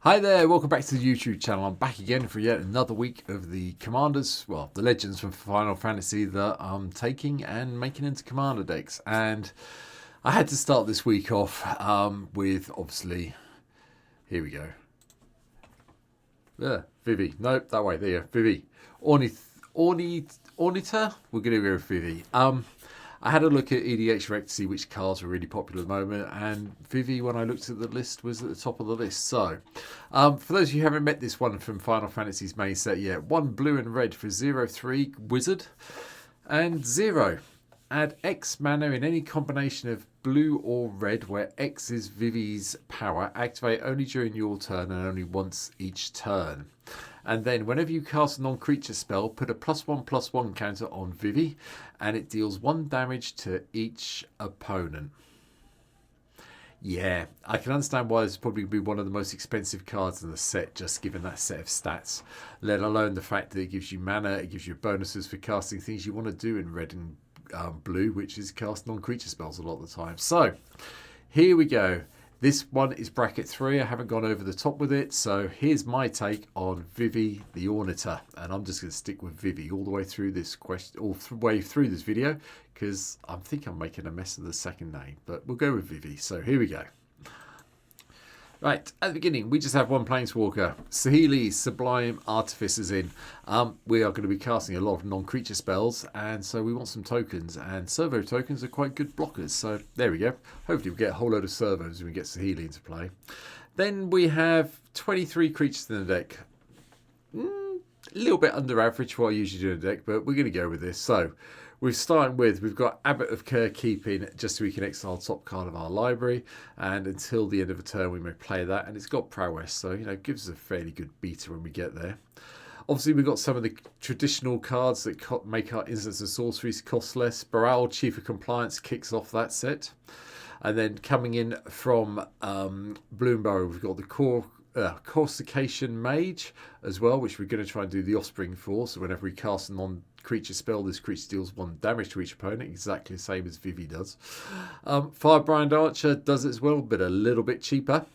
Hi there, welcome back to the YouTube channel. I'm back again for yet another week of the Commanders, well, the Legends from Final Fantasy that I'm taking and making into Commander decks. And I had to start this week off with, obviously, here we go. Vivi, nope, that way, there you go, Vivi. Ornitier? We're going to go with Vivi. I had a look at EDHrec to see which cards were really popular at the moment, and Vivi, when I looked at the list, was at the top of the list. So, for those of you who haven't met this one from Final Fantasy's main set yet, 1 blue and red for 0/3 wizard, and 0. Add X mana in any combination of blue or red where X is Vivi's power. Activate only during your turn and only once each turn. And then whenever you cast a non-creature spell, put a +1/+1 counter on Vivi, and it deals 1 damage to each opponent. Yeah, I can understand why this is probably be one of the most expensive cards in the set, just given that set of stats. Let alone the fact that it gives you mana, it gives you bonuses for casting things you want to do in red and blue, which is cast non-creature spells a lot of the time. So, here we go. This one is bracket 3. I haven't gone over the top with it. So here's my take on Vivi the Ornitier. And I'm just going to stick with Vivi all the way through this question, all the way through this video, because I think I'm making a mess of the second name. But we'll go with Vivi. So here we go. Right, at the beginning, we just have one Planeswalker. Saheeli, Sublime Artificers in. We are going to be casting a lot of non-creature spells, and so we want some tokens, and servo tokens are quite good blockers. So there we go. Hopefully we get a whole load of servos when we get Saheeli into play. Then we have 23 creatures in the deck. A little bit under average for what I usually do in the deck, but we're going to go with this. So we're starting with, we've got Abbot of Carekeeping, just so we can exile top card of our library, and until the end of a turn we may play that, and it's got prowess, so it gives us a fairly good beta when we get there. Obviously we've got some of the traditional cards that make our instants and sorceries cost less. Baral, Chief of Compliance, kicks off that set. And then coming in from Bloomburrow, we've got the Corsication Mage as well, which we're going to try and do the Offspring for. So whenever we cast a non-creature spell, this creature deals 1 damage to each opponent, exactly the same as Vivi does. Firebrand Archer does it as well, but a little bit cheaper.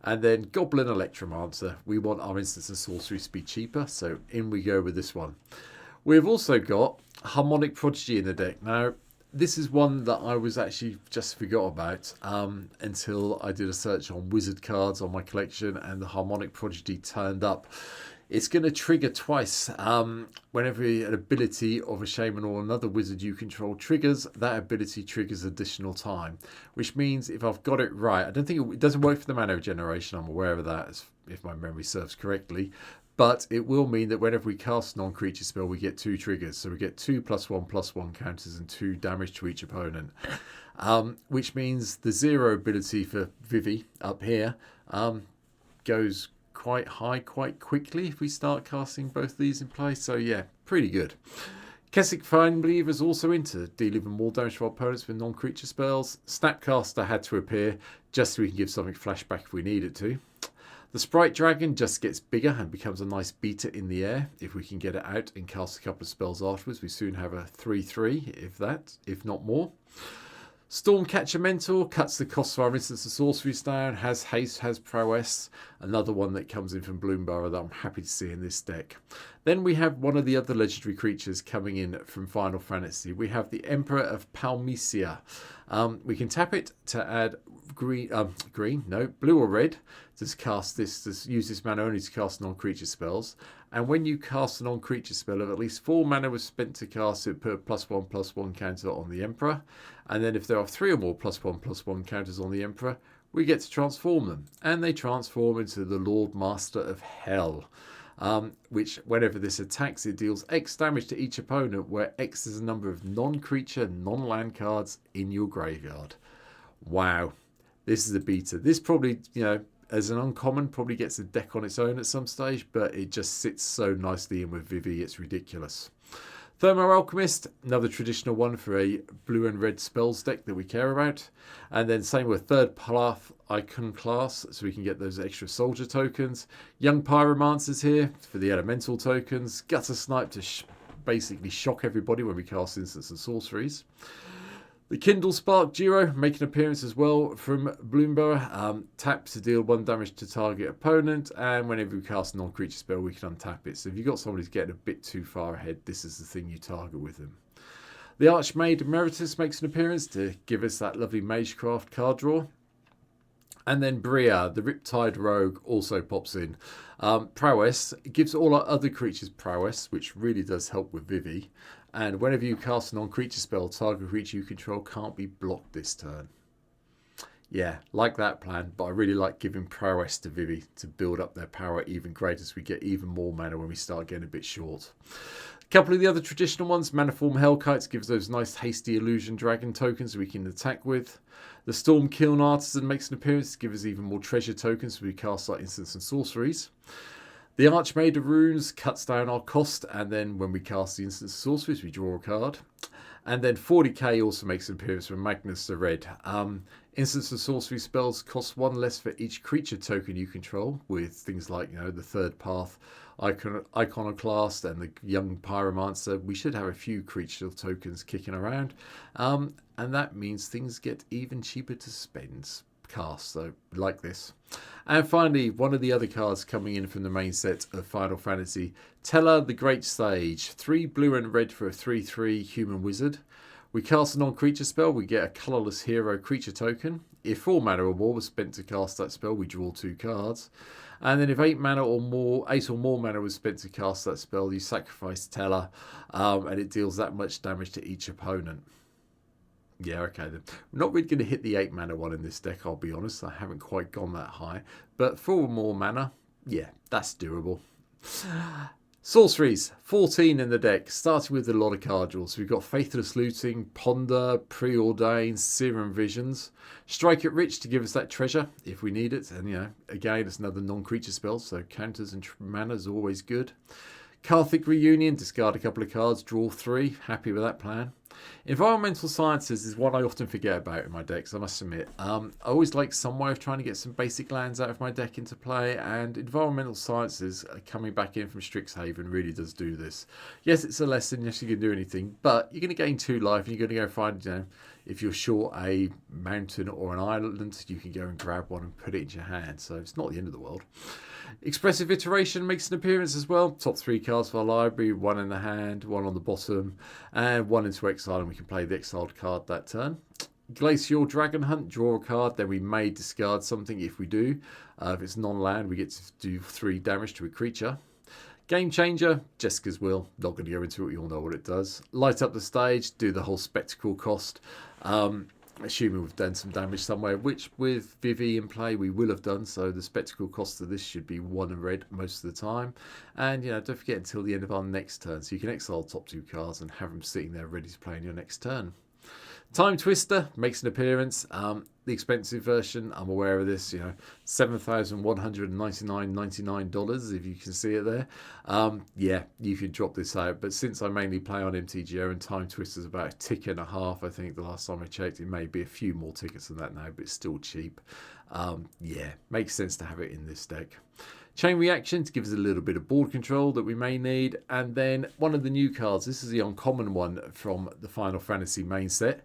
And then Goblin Electromancer. We want our instants and sorceries to be cheaper, so in we go with this one. We've also got Harmonic Prodigy in the deck. Now, this is one that I was actually just forgot about until I did a search on wizard cards on my collection, and the Harmonic Prodigy turned up. It's going to trigger twice. Whenever an ability of a shaman or another wizard you control triggers, that ability triggers additional time. Which means if I've got it right, I don't think it doesn't work for the mana regeneration, I'm aware of that, if my memory serves correctly. But it will mean that whenever we cast a non-creature spell, we get 2 triggers. So we get 2 +1/+1 counters and 2 damage to each opponent. Which means the 0 ability for Vivi up here goes quite high quite quickly if we start casting both of these in place. So yeah, pretty good. Kessig Finebeliever is also into deal even more damage to our opponents with non-creature spells. Snapcaster had to appear just so we can give something flashback if we need it to. The Sprite Dragon just gets bigger and becomes a nice beta in the air. If we can get it out and cast a couple of spells afterwards, we soon have a 3/3, if not more. Stormcatcher Mentor cuts the cost of our instants and sorceries down, has haste, has prowess. Another one that comes in from Bloomburrow that I'm happy to see in this deck. Then we have one of the other legendary creatures coming in from Final Fantasy. We have the Emperor of Palmesia. We can tap it to add blue or red to cast this, to use this mana only to cast non-creature spells. And when you cast a non-creature spell, if at least 4 mana was spent to cast it, put a +1/+1 counter on the Emperor. And then if there are 3 or more +1/+1 counters on the Emperor, we get to transform them. And they transform into the Lord Master of Hell. Which, whenever this attacks, it deals X damage to each opponent, where X is the number of non-creature, non-land cards in your graveyard. Wow. This is a beta. This probably, as an uncommon, probably gets a deck on its own at some stage, but it just sits so nicely in with Vivi, it's ridiculous. Thermo Alchemist, another traditional one for a blue and red spells deck that we care about. And then same with Third Path Icon class, so we can get those extra soldier tokens. Young Pyromancers here for the elemental tokens. Gutter Snipe to basically shock everybody when we cast instants and sorceries. The Kindle Spark Duo make an appearance as well from Bloomborough. Tap to deal 1 damage to target opponent, and whenever we cast a non-creature spell, we can untap it. So if you've got somebody who's getting a bit too far ahead, this is the thing you target with them. The Archmaid Emeritus makes an appearance to give us that lovely Magecraft card draw. And then Bria, the Riptide Rogue, also pops in. Prowess gives all our other creatures prowess, which really does help with Vivi. And whenever you cast a non-creature spell, target creature you control can't be blocked this turn. Yeah, like that plan, but I really like giving prowess to Vivi to build up their power even greater as we get even more mana when we start getting a bit short. A couple of the other traditional ones, Maniform Hellkites gives those nice hasty illusion dragon tokens we can attack with. The Storm Kiln Artisan makes an appearance to give us even more treasure tokens as we cast our instants and sorceries. The Archmaid of Runes cuts down our cost, and then when we cast the instants and sorceries, we draw a card. And then 40k also makes an appearance from Magnus the Red. Instants and sorcery spells cost 1 less for each creature token you control, with things like, the Third Path, Iconoclast, and the Young Pyromancer. We should have a few creature tokens kicking around, and that means things get even cheaper to spend. Cast, so like this. And finally, one of the other cards coming in from the main set of Final Fantasy, Tella the Great Sage. 3 blue and red for a 3/3 human wizard. We cast a non-creature spell, we get a colourless hero creature token. If 4 mana or more was spent to cast that spell, we draw 2 cards. And then if 8 or more mana was spent to cast that spell, you sacrifice Tella, and it deals that much damage to each opponent. Yeah, okay then. We're not really going to hit the 8 mana one in this deck, I'll be honest. I haven't quite gone that high. But 4 more mana, yeah, that's doable. Sorceries, 14 in the deck, starting with a lot of card draws. So we've got Faithless Looting, Ponder, Preordained, Serum Visions. Strike it Rich to give us that treasure if we need it. And, again, it's another non-creature spell, so counters and mana is always good. Karthik Reunion, discard a couple of cards, draw 3. Happy with that plan. Environmental Sciences is one I often forget about in my decks, I must admit. I always like some way of trying to get some basic lands out of my deck into play, and Environmental Sciences coming back in from Strixhaven really does do this. Yes, it's a lesson, yes, you can do anything, but you're going to gain 2 life, and you're going to go find, if you're short a mountain or an island, you can go and grab one and put it in your hand, so it's not the end of the world. Expressive Iteration makes an appearance as well. Top 3 cards for our library, 1 in the hand, 1 on the bottom, and 1 into exile, and we can play the exiled card that turn. Glacial Dragon Hunt, draw a card, then we may discard something if we do. If it's non-land, we get to do 3 damage to a creature. Game Changer, Jessica's Will, not going to go into it, you all know what it does. Light up the stage, do the whole spectacle cost. Assuming we've done some damage somewhere, which with Vivi in play we will have done, so the spectacle cost of this should be 1 and red most of the time. And don't forget until the end of our next turn, so you can exile top 2 cards and have them sitting there ready to play in your next turn. Time Twister makes an appearance. The expensive version, I'm aware of this, $7,199.99 if you can see it there. Yeah, you can drop this out, but since I mainly play on MTGO and Time Twister's about a tick and a half, I think the last time I checked, it may be a few more tickets than that now, but it's still cheap. Yeah, makes sense to have it in this deck. Chain Reaction to give us a little bit of board control that we may need. And then one of the new cards, this is the uncommon one from the Final Fantasy main set.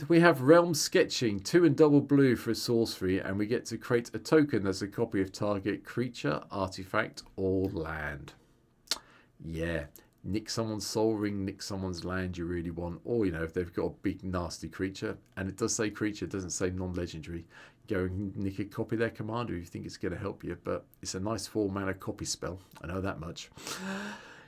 We have Realm Sketching, 2 and double blue for a sorcery, and we get to create a token that's a copy of target creature, artifact, or land. Yeah, nick someone's soul ring, nick someone's land you really want, or if they've got a big nasty creature, and it does say creature, it doesn't say non-legendary, go and nick a copy of their commander if you think it's going to help you, but it's a nice 4 mana copy spell, I know that much.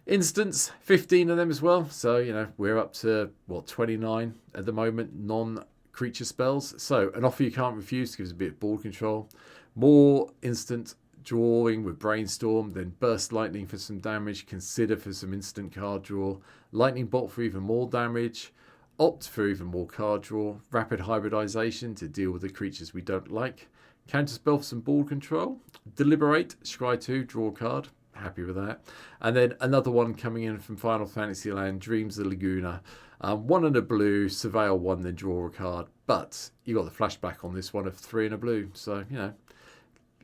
Instants, 15 of them as well, so we're up to 29 at the moment, non-creature spells. So an offer you can't refuse gives a bit of board control, more instant drawing with Brainstorm, then Burst Lightning for some damage, Consider for some instant card draw, Lightning Bolt for even more damage, Opt for even more card draw, Rapid Hybridization to deal with the creatures we don't like, Counterspell for some board control, Deliberate, scry 2, draw a card, happy with that. And then another one coming in from Final Fantasy Land, Dreams of Laguna, 1 and a blue, Surveil 1, then draw a card. But you got the flashback on this one of 3 and a blue, so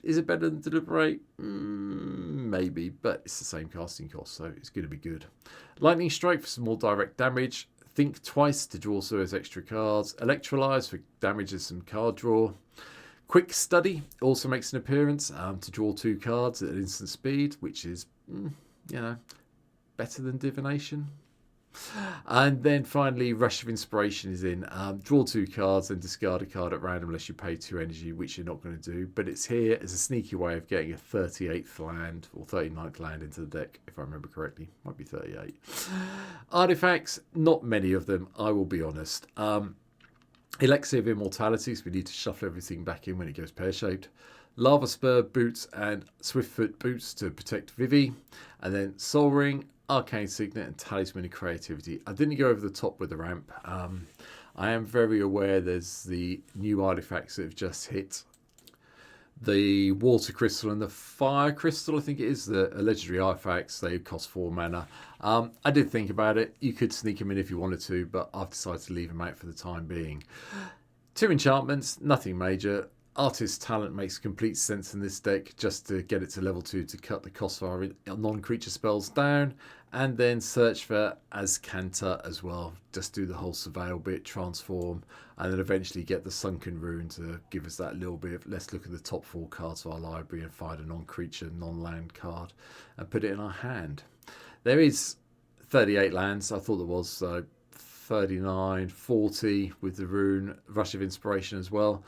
is it better than Deliberate? Maybe, but it's the same casting cost, so it's going to be good. Lightning Strike for some more direct damage. Think twice to draw those extra cards. Electrolyze for damages some card draw. Quick Study also makes an appearance to draw 2 cards at instant speed, which is, better than Divination. And then finally, Rush of Inspiration is in. Draw 2 cards and discard a card at random unless you pay 2 energy, which you're not going to do. But it's here as a sneaky way of getting a 38th land or 39th land into the deck, if I remember correctly. Might be 38. Artifacts, not many of them, I will be honest. Elixir of Immortality, so we need to shuffle everything back in when it goes pear-shaped. Lava Spur Boots and Swiftfoot Boots to protect Vivi. And then Soul Ring, Arcane Signet and Talisman of Creativity. I didn't go over the top with the ramp. I am very aware there's the new artifacts that have just hit. The Water Crystal and the Fire Crystal, I think it is, the legendary artifacts. They cost 4 mana. I did think about it. You could sneak them in if you wanted to, but I've decided to leave them out for the time being. 2 enchantments, nothing major. Artist's Talent makes complete sense in this deck, just to get it to level 2 to cut the cost of our non-creature spells down. And then search for Azcanta as well. Just do the whole Surveil bit, transform, and then eventually get the Sunken Rune to give us that little bit of, let's look at the top 4 cards of our library and find a non-creature, non-land card and put it in our hand. There is 38 lands. I thought there was 39, 40 with the Rune, Rush of Inspiration as well.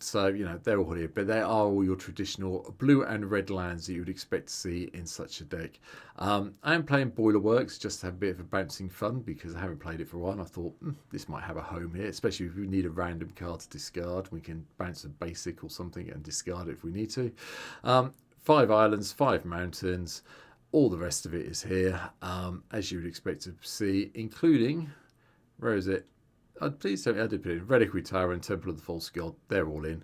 So, they're all here, but they are all your traditional blue and red lands that you would expect to see in such a deck. I am playing Boiler Works just to have a bit of a bouncing fun because I haven't played it for a while. And I thought this might have a home here, especially if we need a random card to discard. We can bounce a basic or something and discard it if we need to. 5 islands, 5 mountains, all the rest of it is here, as you would expect to see, including, where is it? Please tell me, I did put it in Reliquary Tower and Temple of the False God. They're all in.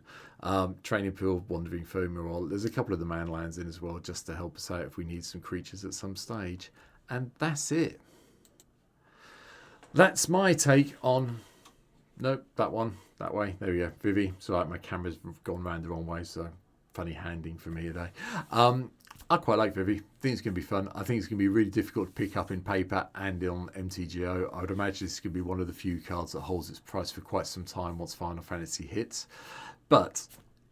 Training Pool, Wandering Foam. There's a couple of the man lands in as well, just to help us out if we need some creatures at some stage. And that's it. That's my take on... Nope, that one. That way. There we go. Vivi. It's all right, my camera's gone round the wrong way, so funny handing for me today. I quite like Vivi. I think it's going to be fun. I think it's going to be really difficult to pick up in paper and on MTGO. I would imagine this is going to be one of the few cards that holds its price for quite some time once Final Fantasy hits. But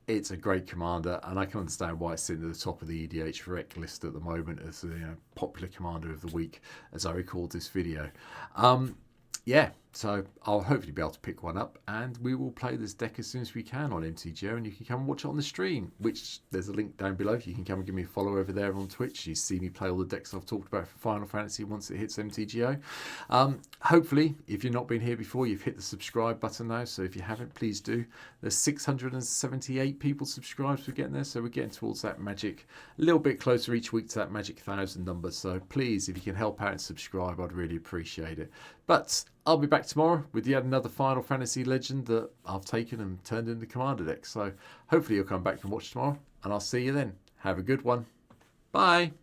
it's a great commander, and I can understand why it's sitting at the top of the EDHrec list at the moment as the popular commander of the week as I record this video. Yeah, so I'll hopefully be able to pick one up, and we will play this deck as soon as we can on MTGO, and you can come and watch it on the stream, which there's a link down below. You can come and give me a follow over there on Twitch. You see me play all the decks I've talked about for Final Fantasy once it hits MTGO. Hopefully, if you've not been here before, you've hit the subscribe button now, so if you haven't, please do. There's 678 people subscribed. We're getting there, so we're getting towards that magic, a little bit closer each week to that magic 1,000 number. So please, if you can help out and subscribe, I'd really appreciate it. But I'll be back tomorrow with yet another Final Fantasy legend that I've taken and turned into Commander deck. So hopefully you'll come back and watch tomorrow, and I'll see you then. Have a good one. Bye.